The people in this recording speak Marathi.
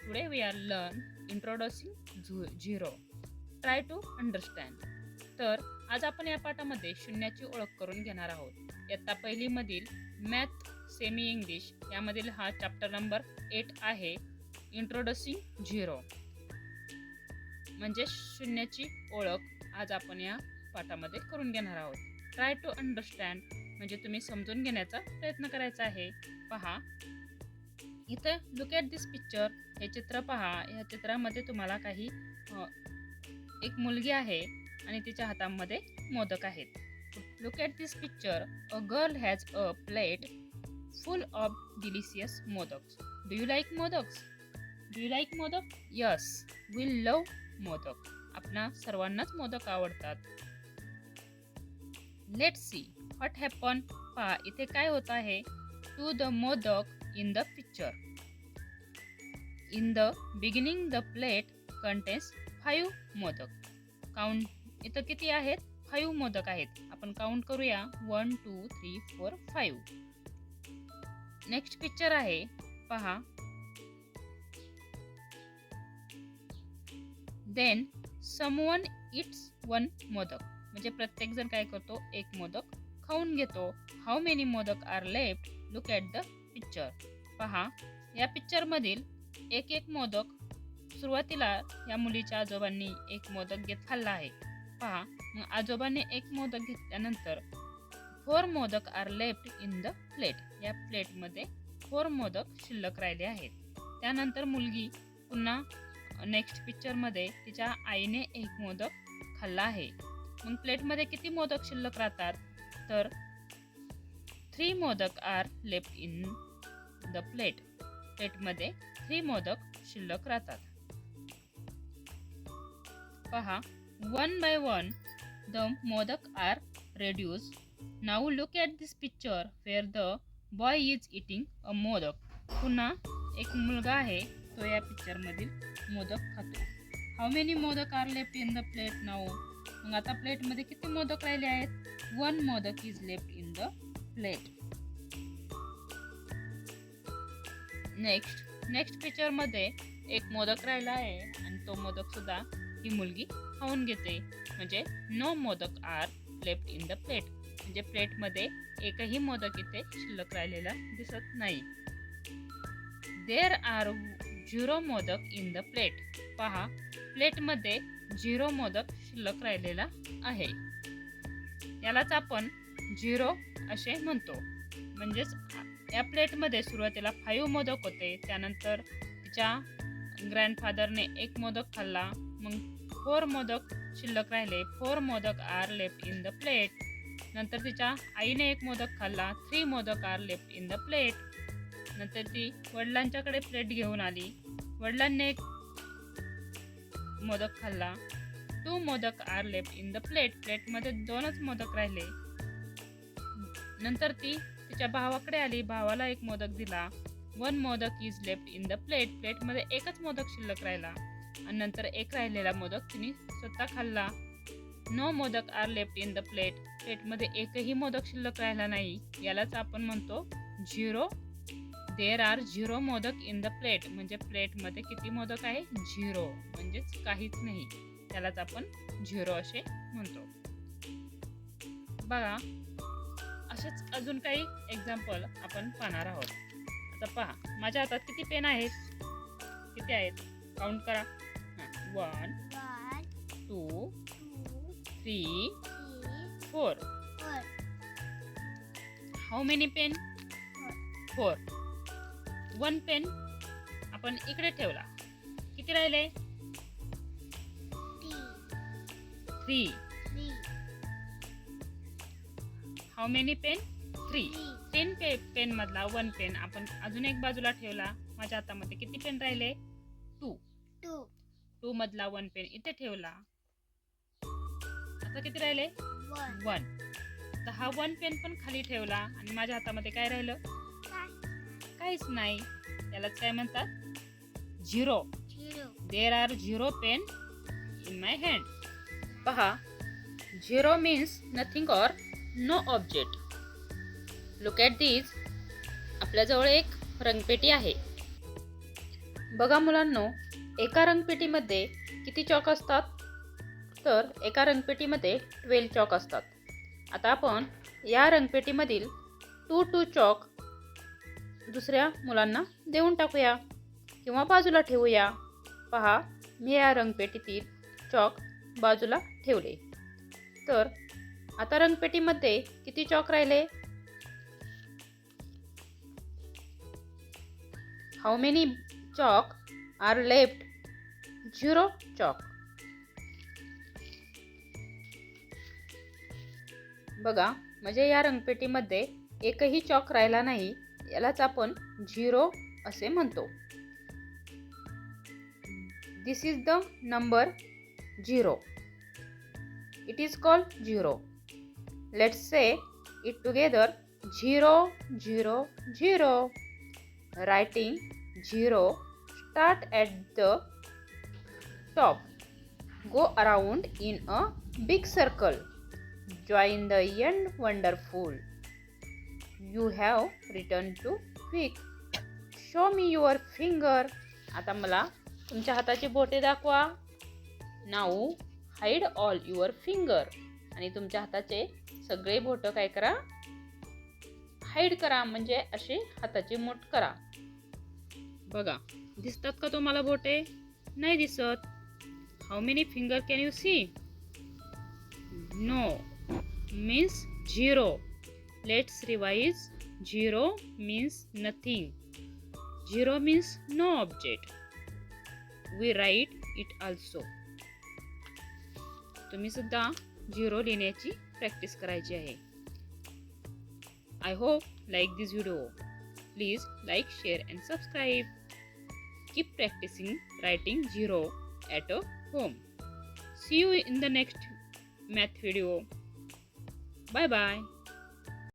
Today we are learn introducing zero. Try to understand. तर आज आपण या पाठामध्ये शून्याची ओळख करून घेणार आहोत. इयत्ता पहिली मधील मॅथ सेमी इंग्लिश यामधील हा चॅप्टर नंबर 8 आहे. इंट्रोड्युसिंग झिरो म्हणजे शून्याची ओळख आज आपण या पाठामध्ये करून घेणार आहोत. ट्राय टू अंडरस्टँड म्हणजे तुम्ही समजून घेण्याचा प्रयत्न करायचा आहे. पहा इथे लुक ॲट दिस पिक्चर, हे चित्र पहा. या चित्रामध्ये तुम्हाला काही एक मुलगी आहे आणि तिच्या हातामध्ये मोदक आहेत. Look at this picture, a girl has a plate full of delicious modaks. Do you like modaks? Do you like modak? Yes, we love modak. आपणा सर्वांनाच मोदक आवडतात. Let's see what happen. पहा इथे काय होत आहे. To the modak in the picture. In the beginning the plate contains 5 modak. Count इथं किती आहेत? 5 मोदक आहेत. आपण काउंट करूया. 1 2 3 4 5. नेक्स्ट पिक्चर आहे पहा. Then someone eats one modak म्हणजे प्रत्येक जण काय करतो? एक मोदक खाऊन घेतो. How many modak are left? Look at the picture. पहा या पिक्चर मधील एक एक मोदक सुरुवातीला या मुलीच्या आजोबांनी एक मोदक खाल्ला आहे. पहा मग आजोबांनी एक मोदक घेतल्यानंतर 4 modak are left in the plate. या प्लेटमध्ये 4 मोदक शिल्लक राहिले आहेत. त्यानंतर मुलगी पुन्हा नेक्स्ट पिक्चरमध्ये तिच्या आईने एक मोदक खाल्ला आहे. मग प्लेटमध्ये किती मोदक शिल्लक राहतात? तर 3 modak are left in the plate. प्लेटमध्ये 3 मोदक शिल्लक राहतात. पहा one by one the modak are reduce. Now look at this picture where the boy is eating a modak. पुन्हा एक मुलगा आहे, तो या पिक्चरमधील मोदक खातो. How many modak are left in the plate now. मग आता प्लेटमध्ये किती मोदक राहिले आहेत? 1 modak is left in the plate. Next picture मध्ये एक मोदक राहिला आहे आणि तो मोदक सुद्धा ही मुलगी खाऊन घेते. म्हणजे no modak are left in the plate. म्हणजे प्लेटमध्ये एकही मोदक इथे शिल्लक राहिलेला दिसत नाही. There are 0 modak in the plate. पहा प्लेटमध्ये 0 मोदक शिल्लक राहिलेला आहे. यालाच आपण 0 असे म्हणतो. म्हणजेच या प्लेटमध्ये सुरुवातीला 5 मोदक होते. त्यानंतर तिच्या ग्रँडफादरने एक मोदक खाल्ला. मग 4 मोदक शिल्लक राहिले. 4 modak are left in the plate. नंतर तिच्या आईने एक मोदक खाल्ला. 3 modak are left in the plate. नंतर ती वडिलांच्याकडे प्लेट घेऊन आली. वडिलांनी एक मोदक खाल्ला. 2 modak are left in the plate. प्लेटमध्ये 2च मोदक राहिले. नंतर ती तिच्या भावाकडे आली. भावाला एक मोदक दिला. 1 modak is left in the plate. प्लेटमध्ये एकच मोदक शिल्लक राहिला आणि नंतर एक राहिलेला मोदक तिने स्वतः खाल्ला. No modak are left in the plate. प्लेटमध्ये एकही मोदक शिल्लक राहिला नाही. यालाच आपण म्हणतो 0. There are 0 modak in the plate. म्हणजे प्लेटमध्ये किती मोदक आहे? 0 म्हणजेच काहीच नाही. त्यालाच आपण 0 असे म्हणतो. बघा असेच अजून काही एक्झाम्पल आपण पाहणार आहोत. आता पहा माझ्या हातात किती पेन आहेत? किती आहेत? काउंट करा. 1 2 3 4. How many pen? 4. 1 पेन आपण इकडे ठेवला. किती राहिले? 3. How many pen? 3. 10 पेन मधला 1 पेन आपण अजून एक बाजूला ठेवला. माझ्या हातामध्ये किती पेन राहिले? 2 मधला 1 पेन इथे ठेवला. आता किती राहिले? 1. तर हा 1 पेन पण खाली ठेवला आणि माझ्या हातामध्ये काय राहिलं? काहीच नाही. त्यालाच काय म्हणतात? 0. There are 0 pen in my hand. पहा 0 means nothing or no object. Look at this. आपल्याजवळ एक रंगपेटी आहे. बघा मुलांनो, एका रंगपेटीमध्ये किती चॉक असतात? तर एका रंगपेटीमध्ये 12 चॉक असतात. आता आपण या रंगपेटीमधील 2 चॉक दुसऱ्या मुलांना देऊन टाकूया किंवा बाजूला ठेवूया. पहा, मी या रंगपेटीतील चॉक बाजूला ठेवले. तर आता रंगपेटीमध्ये किती चॉक राहिले? How many chalk are left? 0 chalk. बघा, म्हणजे या रंगपेटीमध्ये एकही चॉक राहिला नाही. यालाच आपण 0 असे म्हणतो. This is the number 0. It is called 0. Let's say it together. 0 0 0. Writing 0, start at the top. Go around in a big circle. Join the end. Wonderful. You have written to quick. Show me your finger. आता मला तुमच्या हाताची बोटे दाखवा. Now hide all your finger. आणि तुमच्या हाताचे सगळे बोट काय करा? हाईड करा, म्हणजे असे हाताची मूठ करा. बघा, दिसतात का तुम्हाला बोटे? नाही दिसत. How many finger can you see? No means 0. Let's revise. 0 means nothing. 0 means no object. We write it also. तुम्ही सुद्धा 0 लिहिण्याची प्रॅक्टिस करायची आहे. I hope like this video. Please like, share and subscribe. Keep practicing writing 0 at home. See you in the next math video. Bye bye.